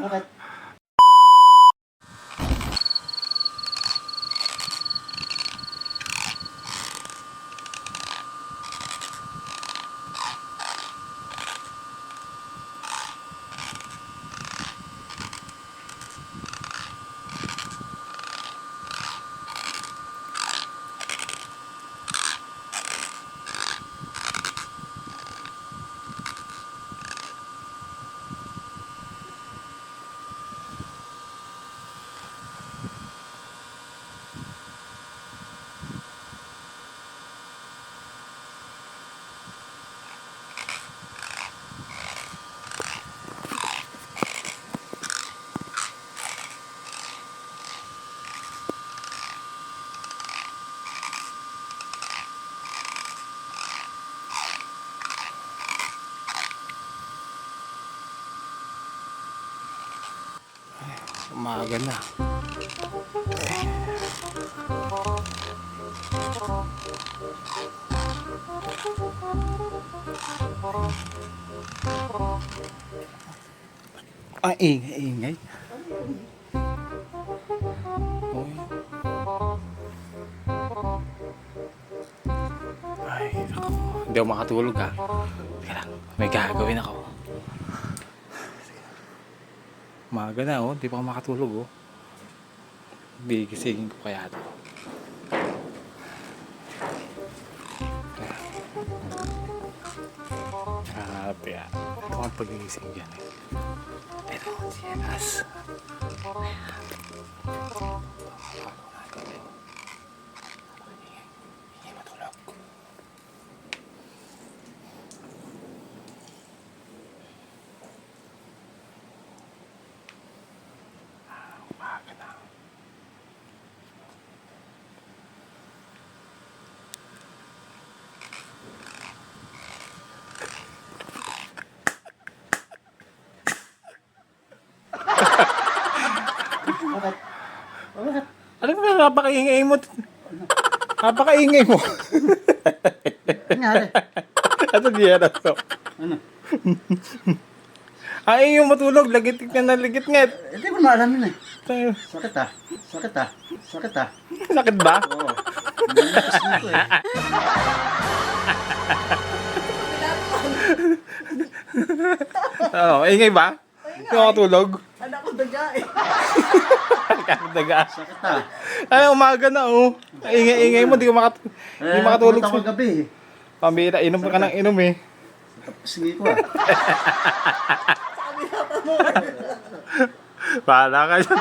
Bakit? Umaga na. Ingay. Uy. Ay, naku. Hindi ako makatulog ha. Teka lang, may gagawin ako. Umaga na oh, di pa ako makatulog oh. Gigisingin ko kaya ito. Happy ah. Ito ang pagigising dyan eh. Ito, sienas. Hindi matulog. Umaga na. Bakit? Bakit? Ano ba napakaingay mo? Napakaingay mo. Nangyari? Ano diyan na to? Ano? Ay, yung matulog, lagit ka na lagit nga. Hindi mo maalam yun eh. Tayo. Sakit ah. Sakit ah. Sakit ah. Sakit ba? Oo. Nalakas nito eh. Oo, ingay ba? Hindi ako matulog. Anak ko daga eh. Kadaga. Sakit ah. Ay, umaga na oh. Ingay mo, di makatulog. pumunta ko gabi eh. Pambira, inom ka ng inom eh. Sige ko ah. Sabi na pa mo. Bahala ka dyan.